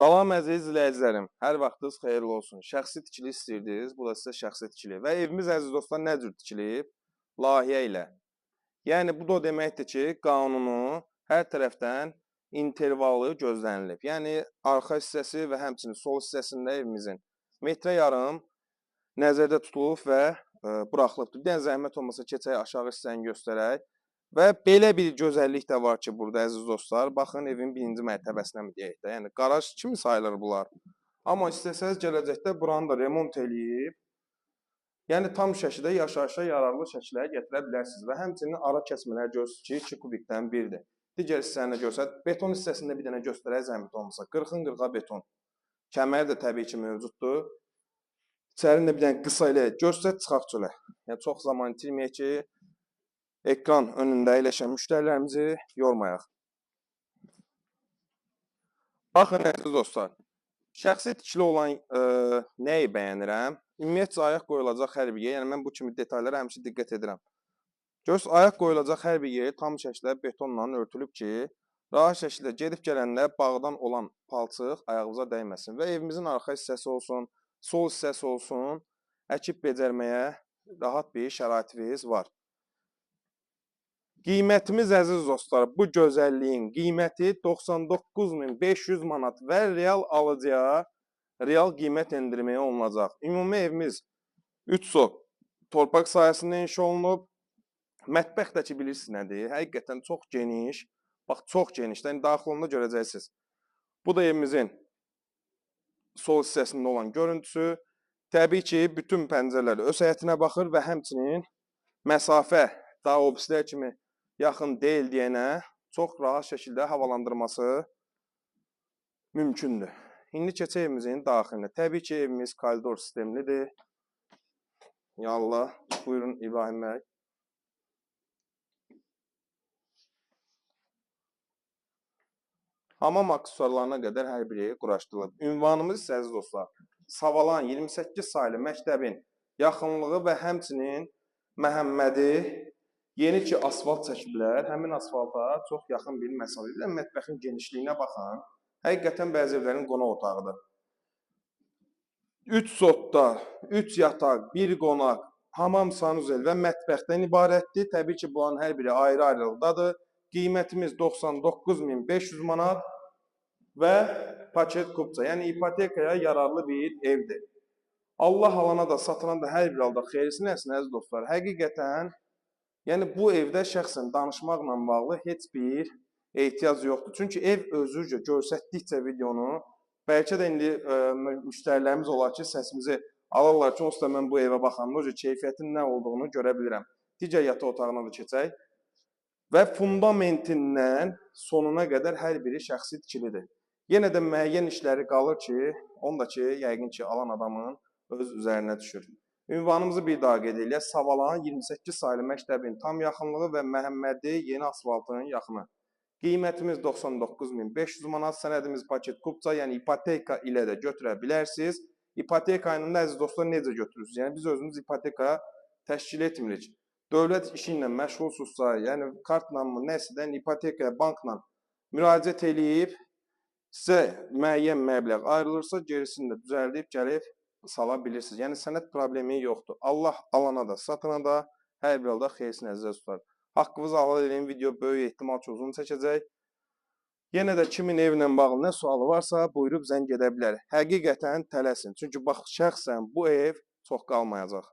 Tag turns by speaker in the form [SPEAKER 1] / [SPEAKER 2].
[SPEAKER 1] Salam əziz izləyicilərim, hər vaxtınız xeyirli olsun. Şəxsi tikili istəyirdiniz, bu da sizə şəxsi tikili. Və evimiz əziz dostlar nə cür tikilib? Layihə ilə. Yəni bu da o deməkdir ki, qanunu hər tərəfdən intervalı gözlənilib. Yəni arxa hissəsi və həmçinin sol hissəsində evimizin metrə yarım nəzərdə tutulub və buraxılıbdır. Bir dənə zəhmət olmasa keçək aşağı hissəni göstərək. Və belə bir gözəllik də var ki, burada əziz dostlar, baxın evin birinci mərtəbəsinə mi deyək də, yəni qaraj kimi sayılır bunlar. Amma istəsəz gələcəkdə buranı da remont eləyib, yəni tam şəkildə yaşayışa yararlı şəkilə gətirə bilərsiniz və həmçinin ara kəsmələr görürsünüz ki, 2 kubikdən biridir. Digər hissəni görsək, beton hissəsində bir dənə göstərək zəhmət olmasa, 40-40 beton. Kəməri də təbii ki mövcuddur. İçərində bir dənə qısa ilə göstər çıxaq çölə. Yəni çox zaman itirməyək ki, ekran önündə əyləşən müştərilərimizi yormayaq. Baxın əziz dostlar, şəxsi tikili olan nəyi bəyənirəm? Ümumiyyətcə ayaq qoyulacaq hər bir yer, yəni mən bu kimi detallara həmişə diqqət edirəm. Görürsünüz, ayaq qoyulacaq hər bir yer tam şəkildə betonla örtülüb ki, rahat şəkildə gedib gələndə bağdan olan palçıq ayağınıza dəyməsin və evimizin arxa hissəsi olsun, sol hissəsi olsun, əkib becərməyə rahat bir şəraitiniz var. Qiymətimiz əziz dostlar, bu gözəlliyin qiyməti 99.500 manat və real alıcıya real qiymət endirməyə olunacaq. Ümumi evimiz 3 sot torpaq sahəsində inşa olunub. Mətbəxdəki bilirsiniz nədir? Həqiqətən çox geniş. Bax, çox genişdən daxil olanda görəcəksiniz. Bu da evimizin sol hissəsində olan görüntüsü. Təbii ki, bütün pəncərələr öz həyətinə baxır və həmçinin məsafə daha obislər kimi yaxın deyil deyənə çox rahat şəkildə havalandırması mümkündür. İndi keçək evimizin daxilinə. Təbii ki, evimiz koridor sistemlidir. Yallah, buyurun İbrahim bəy. Hamam aksesuarlarına qədər hər biri quraşdırılıb. Ünvanımız isə əziz dostlar, Savalan 28 saylı məktəbin yaxınlığı və həmçinin Məhəmmədi yeni ki asfalt çəkiblər, həmin asfalta çox yaxın bir məsafədə. Mətbəxin genişliyinə baxın. Həqiqətən bəzi evlərin qonaq otağıdır. 3 sotda, 3 yataq, 1 qonaq, hamam, sanuzel və mətbəxdən ibarətdir. Təbii ki, bunların hər biri ayrı-ayrılıqdadır. Qiymətimiz 99.500 manat və paket kupça, yəni ipotekaya yararlı bir evdir. Allah alana da, satana da hər bir halda xeyirlisin əslində əziz dostlar. Həqiqətən yəni bu evdə şəxsən danışmaqla bağlı heç bir ehtiyac yoxdur. Çünki ev özücə göstərdikcə videonu bəlkə də indi müştərilərimiz olar ki, səsimizi alırlar ki, onsuz da mən bu evə baxanda o keyfiyyətin nə olduğunu görə bilirəm. Digər yataq otağına da keçək. Və fundamentindən sonuna qədər hər biri şəxsi tikilidir. Yenə də müəyyən işləri qalır ki, onu da ki, yəqin ki, alan adamın öz üzərinə düşür. Ünvanımızı bir daha qeyd edək. Savalan 28 saylı məktəbin tam yaxınlığı və Məhəmmədi yeni asfaltının yaxını. Qiymətimiz 99.500 manat, sənədimiz paket kupça, yəni ipoteka ilə də götürə bilərsiniz. İpoteka ilə də əziz dostlar necə götürürsünüz? Yəni biz özümüz ipoteka təşkil etmirik. Dövlət işi ilə məşğulsunuzsa, yəni kartla mı, nəsədən ipotekaya, bankla müraciət eləyib, sizə müəyyən məbləğ ayrılırsa, gerisini də düzəldib, gəlib sala bilirsiniz. Yəni sənəd problemi yoxdur. Allah alana da, satana da hər bir halda xeyirsin əziz dostlar. Haqqınızı halal edin, video böyük ehtimal ki, uzun çəkəcək. Yenə də kimin evlə bağlı nə sualı varsa, buyurub zəng edə bilər. Həqiqətən tələsin. Çünki bax, şəxsən bu ev çox qalmayacaq.